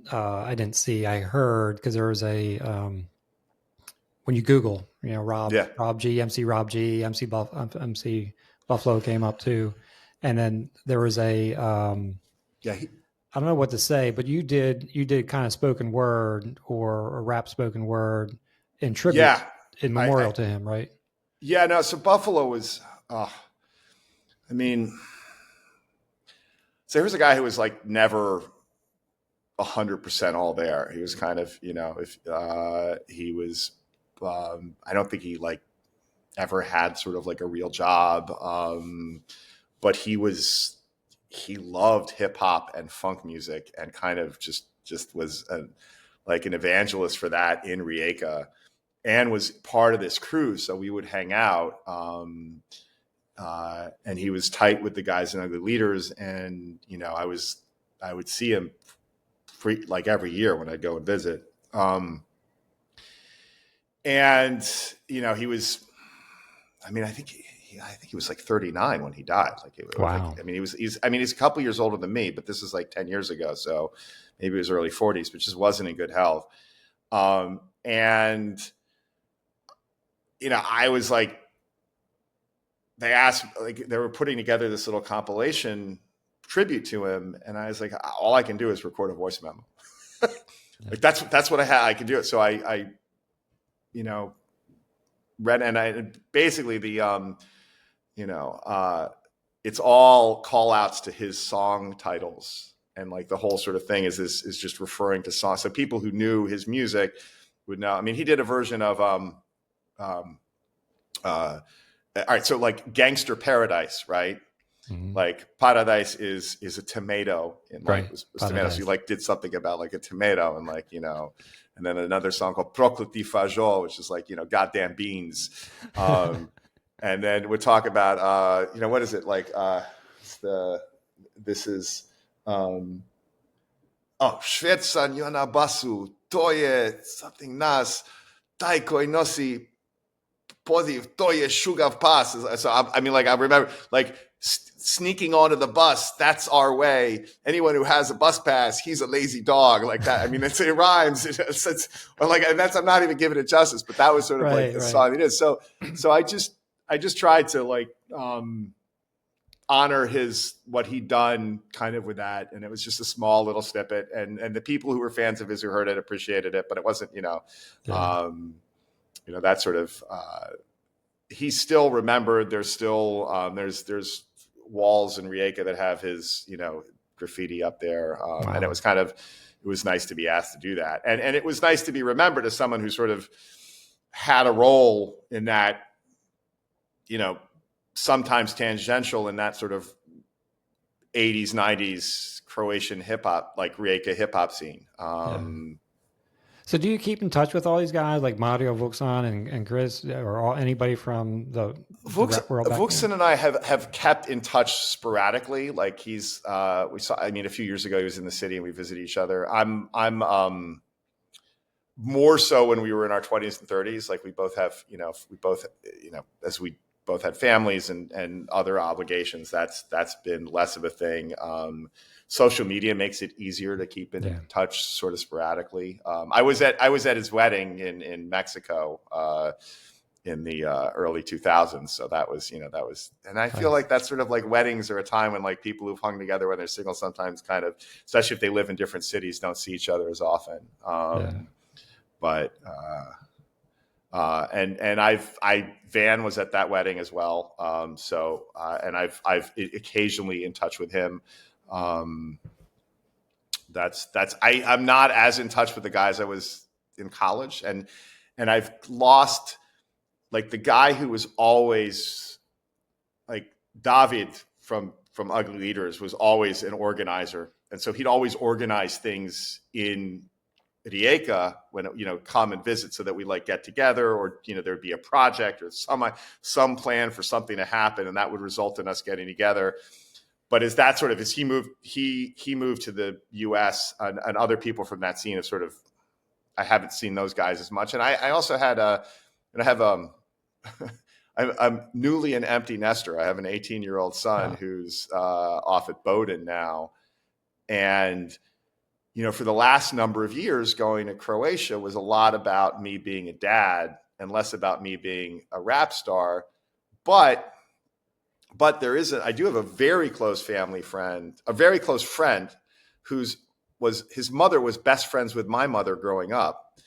I didn't see, I heard, because there was a, when you Google, Rob G, MC Rob G, MC Buffalo came up too. And then there was a, I don't know what to say, but you did kind of spoken word or a rap spoken word in tribute, in memorial to him, right? Yeah, no. So Buffalo was, so here's a guy who was like never 100% all there. He was kind of, if he was, I don't think he like ever had sort of like a real job, but he loved hip hop and funk music and kind of just was like an evangelist for that in Rijeka, and was part of this crew. So we would hang out, and he was tight with the guys in Ugly Leaders. And, I would see him like every year when I'd go and visit. And, he was, I think he was like 39 when he died. Wow. He's a couple years older than me, but this is like 10 years ago. So maybe it was early 40s, but just wasn't in good health. And, I was like, they asked, like, they were putting together this little compilation tribute to him. And I was like, all I can do is record a voice memo. Like that's what I can do it. So I read, and I basically it's all call outs to his song titles. And like the whole sort of thing is just referring to songs. So people who knew his music would know. He did a version of, all right. So like Gangster Paradise, right? Mm-hmm. Like Paradise is a tomato, and like was tomato. So you like did something about like a tomato, and like, and then another song called Prokleti Fajo, which is like, goddamn beans. And then we'll talk about, what is it? Like, Šveca njona basu, to je something nas, taj koji nosi poziv, to je šugav pas. So, I remember like sneaking onto the bus, that's our way. Anyone who has a bus pass, he's a lazy dog, like that. It rhymes. And I'm not even giving it justice, but that was sort of like the song it is. So I just tried to like, honor what he'd done kind of with that. And it was just a small little snippet, and the people who were fans of his who heard it appreciated it, but it wasn't, that sort of, he's still remembered. There's still, there's walls in Rijeka that have his, graffiti up there. And it was nice to be asked to do that. And it was nice to be remembered as someone who sort of had a role in that, sometimes tangential in that sort of 80s, 90s Croatian hip hop, like Rijeka hip hop scene. So do you keep in touch with all these guys like Mario Vuxan and Chris, or anybody from the rap world? Vuxan and I have kept in touch sporadically. Like we saw, a few years ago he was in the city and we visited each other. I'm more so when we were in our 20s and 30s. Like we both have, as we both had families and other obligations, that's been less of a thing. Social media makes it easier to keep in touch sort of sporadically. I was at his wedding in Mexico in the early 2000s. So that was, and I feel like that's sort of like weddings are a time when like people who've hung together when they're single sometimes kind of, especially if they live in different cities, don't see each other as often. And Van was at that wedding as well. And I've occasionally in touch with him. I'm not as in touch with the guys I was in college, and I've lost like the guy who was always like David from Ugly Leaders was always an organizer. And so he'd always organize things in Rijeka when, come and visit so that we like get together, or, there'd be a project or some plan for something to happen. And that would result in us getting together. But as he moved to the US, and other people from that scene have I haven't seen those guys as much. And I also had I'm newly an empty nester. I have an 18-year-old son who's off at Bowdoin now. And, for the last number of years, going to Croatia was a lot about me being a dad and less about me being a rap star. But I do have a very close friend his mother was best friends with my mother growing up.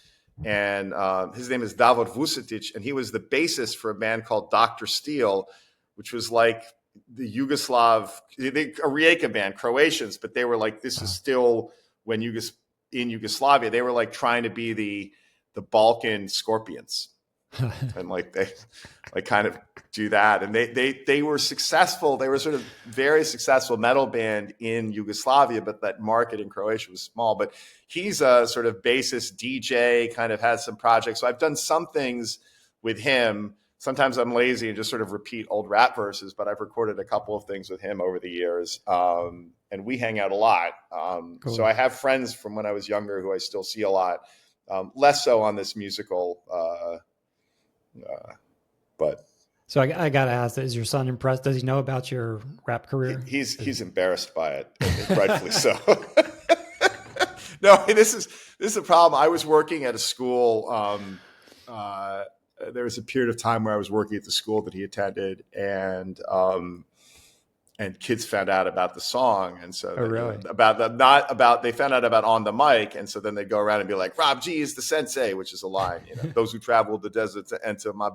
And his name is Davor Vucetic, and he was the bassist for a band called Dr. Steel, which was like the a Rijeka band, Croatians, but they were like, this is still when in Yugoslavia, they were like trying to be the Balkan Scorpions. And like they like kind of do that. And they were successful. They were sort of very successful metal band in Yugoslavia, but that market in Croatia was small. But he's a sort of bassist DJ, kind of has some projects. So I've done some things with him. Sometimes I'm lazy and just sort of repeat old rap verses, but I've recorded a couple of things with him over the years. And we hang out a lot. Cool. So I have friends from when I was younger who I still see a lot. Less so on this musical but so I got to ask, is your son impressed? Does he know about your rap career? He's embarrassed by it, rightfully so. No, this is a problem. I was working at a school. There was a period of time where I was working at the school that he attended, and kids found out about the song, and so they found out about On the Mic, and so then they'd go around and be like, Rob G is the sensei, which is a line, those who travel the desert to enter my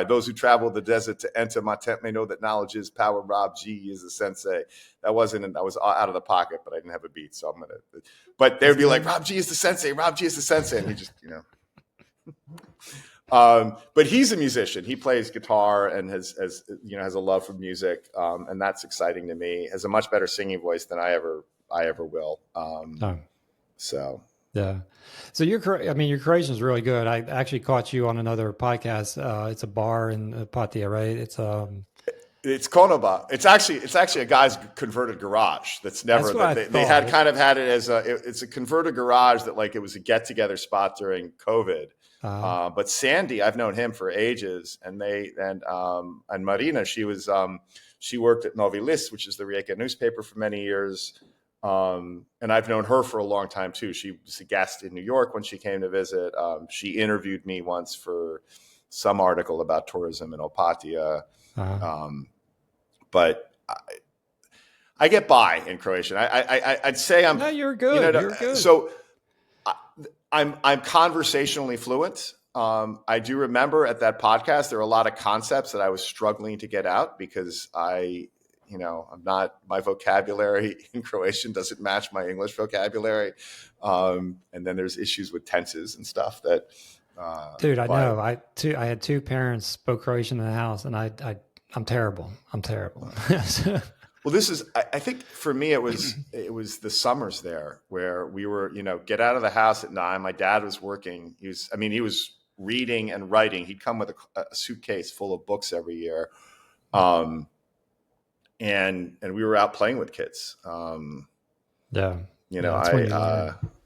those who travel the desert to enter my tent may know that knowledge is power. Rob G is the sensei. That was out of the pocket, but I didn't have a beat, so but they'd be like, Rob G is the sensei, Rob G is the sensei, and he just but he's a musician. He plays guitar and has a love for music, and that's exciting to me. Has a much better singing voice than I ever will. So yeah. So your Croatian is really good. I actually caught you on another podcast. It's a bar in Patia, right? It's Konoba. It's actually a guy's converted garage. They had it as it's a converted garage that like it was a get together spot during COVID. But Sandy, I've known him for ages, and Marina, she worked at Novi List, which is the Rijeka newspaper, for many years. And I've known her for a long time too. She was a guest in New York when she came to visit. She interviewed me once for some article about tourism in Opatija. But I get by in Croatian. I'd say I'm. No, you're good. You're good. So I'm conversationally fluent. I do remember at that podcast there were a lot of concepts that I was struggling to get out because I'm not, my vocabulary in Croatian doesn't match my English vocabulary, and then there's issues with tenses and stuff that. Dude, I know. I had two parents spoke Croatian in the house, and I'm terrible. Well, I think for me, it was the summers there where we were, get out of the house at 9. My dad was working. He was reading and writing. He'd come with a suitcase full of books every year. And we were out playing with kids. That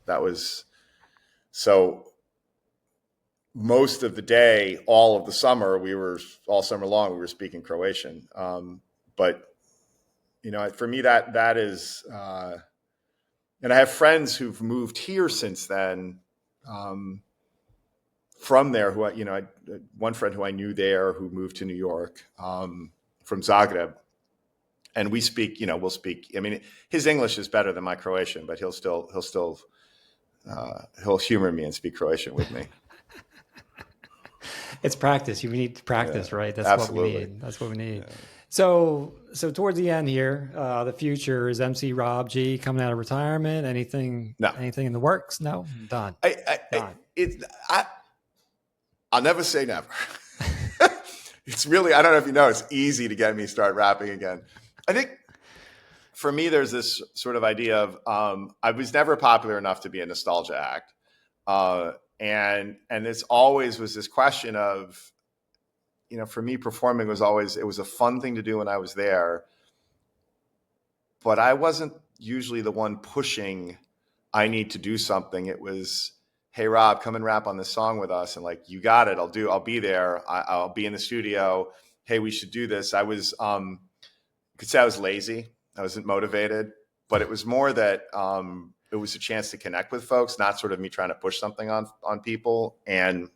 was, so most of the day, all of the summer, all summer long, we were speaking Croatian. But for me, that is, and I have friends who've moved here since then, from there, one friend who I knew there who moved to New York, from Zagreb, and we speak, we'll speak, his English is better than my Croatian, but he'll humor me and speak Croatian with me. It's practice. You need to practice, right? That's absolutely. What we need. Yeah. So towards the end here, the future is MC Rob G coming out of retirement. Anything in the works? No, done. I'll never say never. It's really, I don't know if you know, it's easy to get me start rapping again. I think for me, there's this sort of idea of I was never popular enough to be a nostalgia act, and this always was this question of, for me, performing was always, it was a fun thing to do when I was there, but I wasn't usually the one pushing. I need to do something. It was, hey Rob, come and rap on this song with us, and like, you got it. I'll be there. I'll be in the studio. Hey, we should do this. I was, you could say I was lazy. I wasn't motivated, but it was more that it was a chance to connect with folks, not sort of me trying to push something on people. And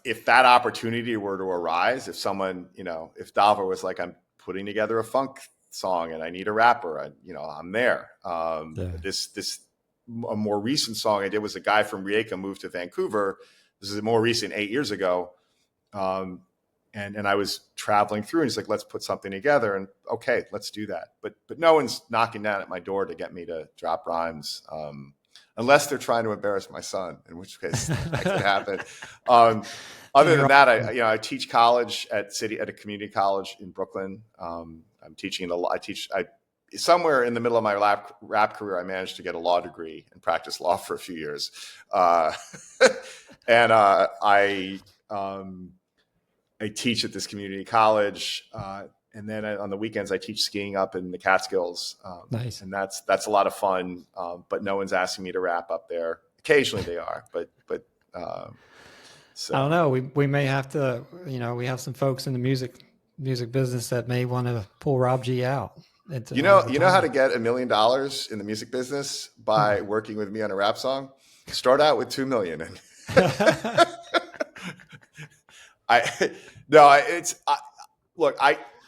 if that opportunity were to arise, if someone, if Dalva was like, I'm putting together a funk song and I need a rapper, I'm there. A more recent song I did was a guy from Rijeka moved to Vancouver. This is a more recent, 8 years ago. And I was traveling through, and he's like, let's put something together. And okay, let's do that. But no one's knocking down at my door to get me to drop rhymes, unless they're trying to embarrass my son, in which case that could happen. Other than that, I teach college at a community college in Brooklyn. I'm teaching somewhere in the middle of my rap career, I managed to get a law degree and practice law for a few years. And I teach at this community college, and then on the weekends I teach skiing up in the Catskills. Nice, and that's a lot of fun. But no one's asking me to rap up there. Occasionally they are, but so. I don't know. We may have to. We have some folks in the music business that may want to pull Rob G out. You know how to get $1 million in the music business by working with me on a rap song? Start out with $2 million.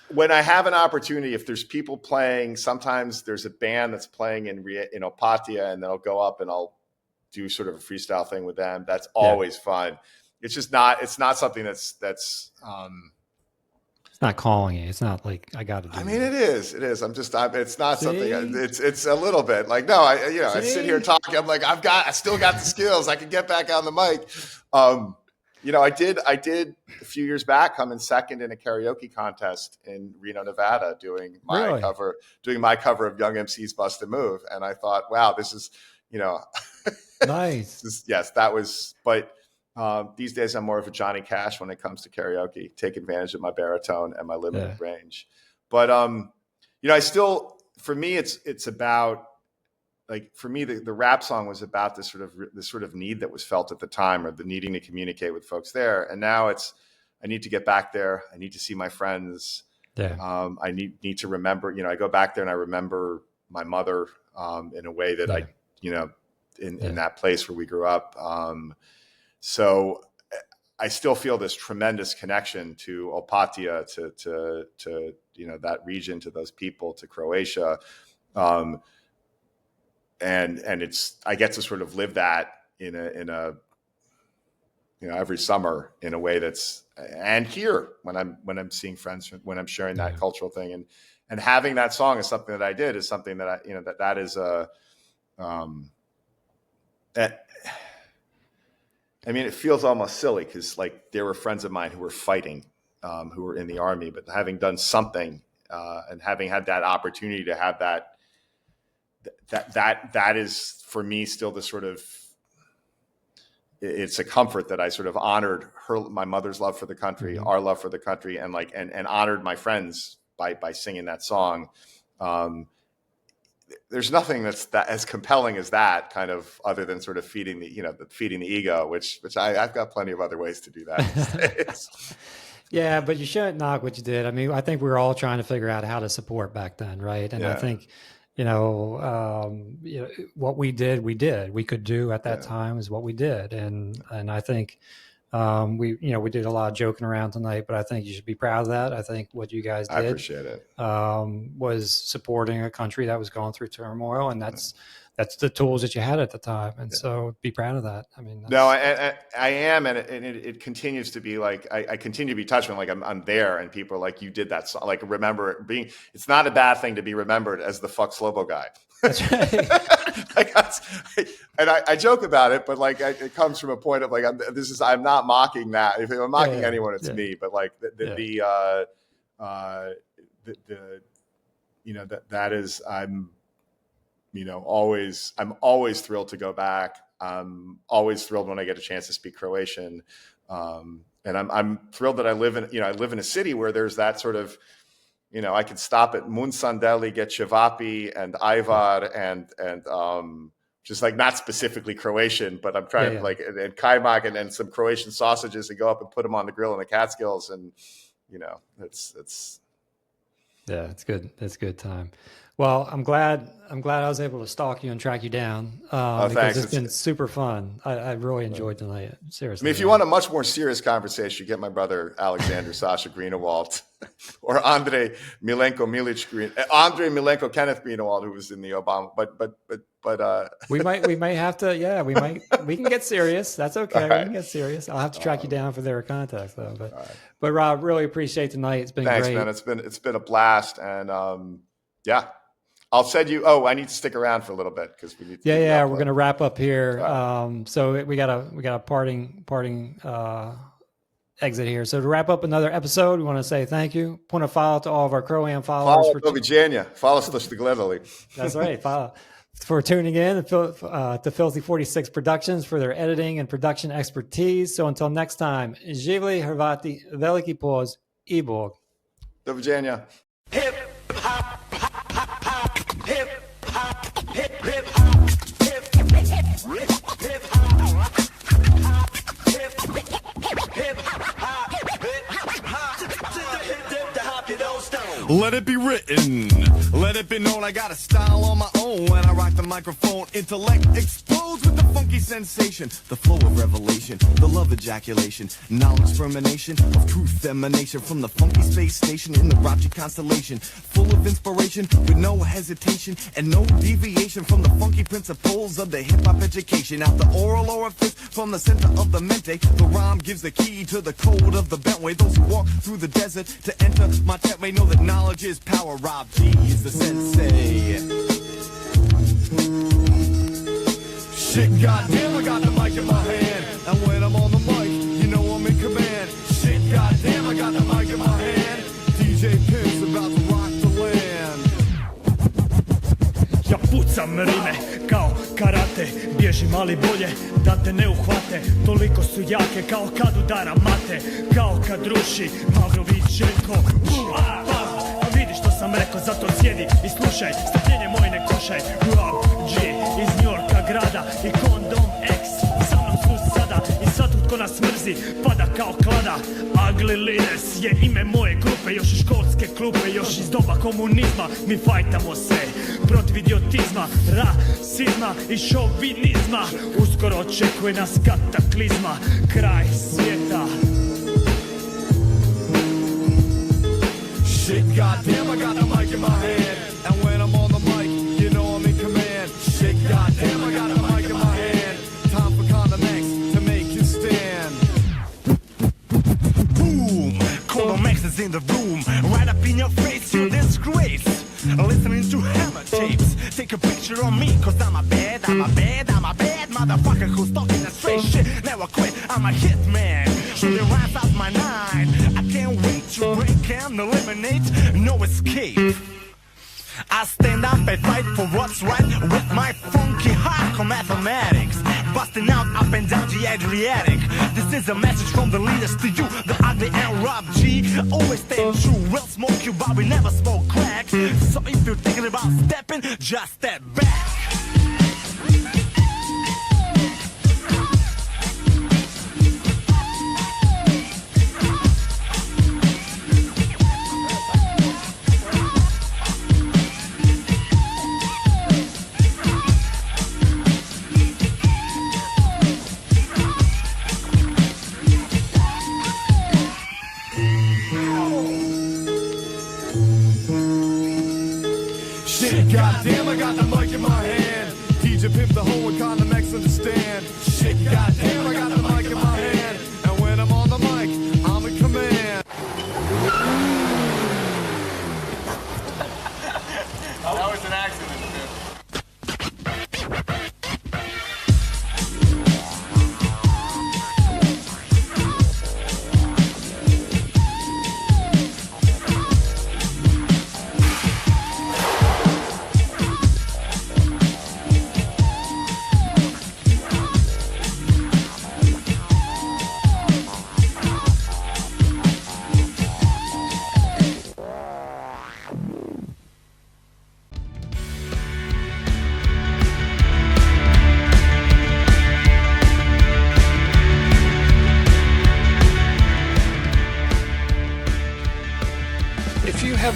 When I have an opportunity, if there's people playing, sometimes there's a band that's playing in Opatia, and they'll go up and I'll do sort of a freestyle thing with them. That's always fun. It's not something that's it's not calling you. It's not like I got to do. I mean, it is. It's not something. It's a little bit like, no. I sit here talking. I'm like, I still got the skills. I can get back on the mic. I did a few years back come in second in a karaoke contest in Reno, Nevada, doing my cover of Young MC's "Bust a Move," and I thought, wow, this is, nice. Yes, that was. But these days, I'm more of a Johnny Cash when it comes to karaoke. Take advantage of my baritone and my limited range. But I still, for me, it's about. Like for me, the rap song was about this sort of need that was felt at the time, or the needing to communicate with folks there. And now I need to get back there. I need to see my friends. Yeah. I need to remember. I go back there and I remember my mother in a way that in that place where we grew up. So I still feel this tremendous connection to Opatia, to that region, to those people, to Croatia. And I get to sort of live that in a every summer in a way that's, and here when I'm seeing friends, when I'm sharing that cultural thing, and having that song is something that I did, is something that that is a, it feels almost silly because like there were friends of mine who were fighting, who were in the army, but having done something and having had that opportunity to have that is for me still the sort of, it's a comfort that I sort of honored my mother's love for the country, our love for the country, and honored my friends by singing that song. There's nothing that's that as compelling as that, kind of, other than sort of feeding the ego, which I've got plenty of other ways to do that these days. Yeah, but you shouldn't knock what you did. I mean, I think we were all trying to figure out how to support back then, right? And I think, what we did, we could do at that time is what we did. And I think we did a lot of joking around tonight, but I think you should be proud of that. I think what you guys did, I appreciate it, was supporting a country that was going through turmoil, and that's the tools that you had at the time. And so be proud of that. I mean, no, I am. And it continues to be like, I continue to be touched when like I'm there and people are like, you did that song. Like, remember it being, it's not a bad thing to be remembered as the Fuck Slobo guy. That's right. And I joke about it, but like, it comes from a point of like, I'm not mocking that. If I'm mocking anyone, it's me, but like the that is, I'm always thrilled to go back. I'm always thrilled when I get a chance to speak Croatian. And I'm thrilled that I live in a city where there's that sort of, I could stop at Munsandeli, get Cevapi and Ivar and just like not specifically Croatian, but I'm trying to and kajmak and then some Croatian sausages and go up and put them on the grill in the Catskills. And, it's good. That's a good time. Well, I'm glad I was able to stalk you and track you down because thanks. It's been super fun. I really enjoyed tonight. Seriously. I mean, if you want a much more serious conversation, you get my brother Alexander Sasha Greenawalt or Andre Milenko Kenneth Greenawalt, who was in the Obama. But we might have to. Yeah, we can get serious. That's okay. Right. We can get serious. I'll have to track you down for their contacts though. But Rob, really appreciate tonight. It's been thanks, great. Man. It's been a blast, and I'll send you. I need to stick around for a little bit because we need to. Yeah. We're gonna wrap up here. So we got a parting exit here. So to wrap up another episode, we want to say thank you. Point of follow to all of our CRO-AM followers. Follow Virginia. Follow Gledley. That's right. For tuning in to Filthy 46 Productions for their editing and production expertise. So until next time, Živeli Hrvati, veliki poz I Bog. Do Virginia. Hip hop. Hip hop, hip hop, hip let it be written, let it be known I got a style on my own. When I rock the microphone, intellect explodes with the funky sensation, the flow of revelation, the love ejaculation, knowledge fermentation of truth emanation from the funky space station in the Raji constellation, full of inspiration with no hesitation and no deviation from the funky principles of the hip-hop education. Out the oral orifice from the center of the mente, the rhyme gives the key to the code of the Bentway. Those who walk through the desert to enter my tent may know that knowledge is power. Rob G is the sensei. Shit, goddamn, I got the mic in my hand, and when I'm on the mic, you know I'm in command. Shit, goddamn, I got the mic in my hand. DJ Pimp's about to rock the land. Ja pucam rime kao karate, bježim ali bolje da te ne uhvate. Toliko su jake kao kad udara mate, kao kad ruši Mavrović Željko. A vidi što sam rekao, zato sjedi i slušaj, strpljenje moje ne kušaj. Rob G iz New Yorka grada i Kondom X sa mnom su sada i svatko tko nas mrzi pada kao klada. Ugly Linus je ime moje grupe, još iz školske klupe, još iz doba komunizma. Mi fajtamo se protiv idiotizma, rasizma i šovinizma. Uskoro očekuje nas kataklizma, kraj svijeta. Shit, goddamn, I got the mic in my hand, and when I'm on the mic, you know I'm in command. Shit, goddamn, I got the mic in my hand. Time for Condom X to make you stand. Boom! Condom X is in the room, right up in your face, you disgrace. Listening to hammer tapes, take a picture of me, cause I'm a bad motherfucker who's talking that straight shit. Never quit, I'm a hitman, shooting rhymes out my nine. I can't wait to break and eliminate, no escape. I stand up and fight for what's right with my funky hardcore mathematics, busting out up and down the Adriatic. This is a message from the leaders to you, the ugly and Rob G. Always stay true, we'll smoke you but we never smoke crack. So if you're thinking about stepping, just step back. Goddamn, I got the mic in my hand. DJ Pimp the whole with Condom X understand. Shit, goddamn, I got the mic in my hand, and when I'm on the mic, I'm in command. That was an accident.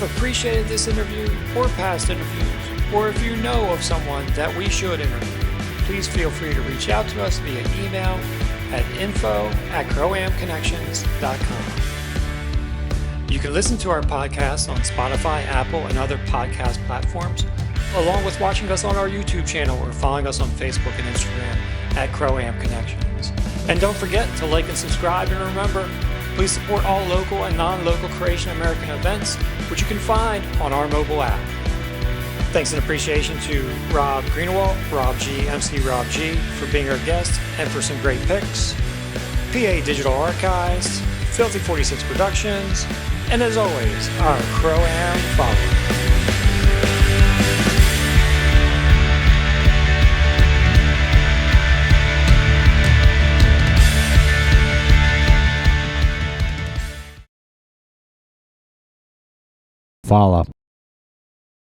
have appreciated this interview or past interviews, or if you know of someone that we should interview, please feel free to reach out to us via email at info@CRO-AMConnections.com. You can listen to our podcast on Spotify, Apple, and other podcast platforms, along with watching us on our YouTube channel or following us on Facebook and Instagram at CRO-AM Connections. And don't forget to like and subscribe, and remember, please support all local and non-local Croatian-American events, which you can find on our mobile app. Thanks and appreciation to Rob Greenawalt, Rob G, MC Rob G, for being our guest and for some great picks, PA Digital Archives, Filthy 46 Productions, and as always, our CRO-AM follower. Follow.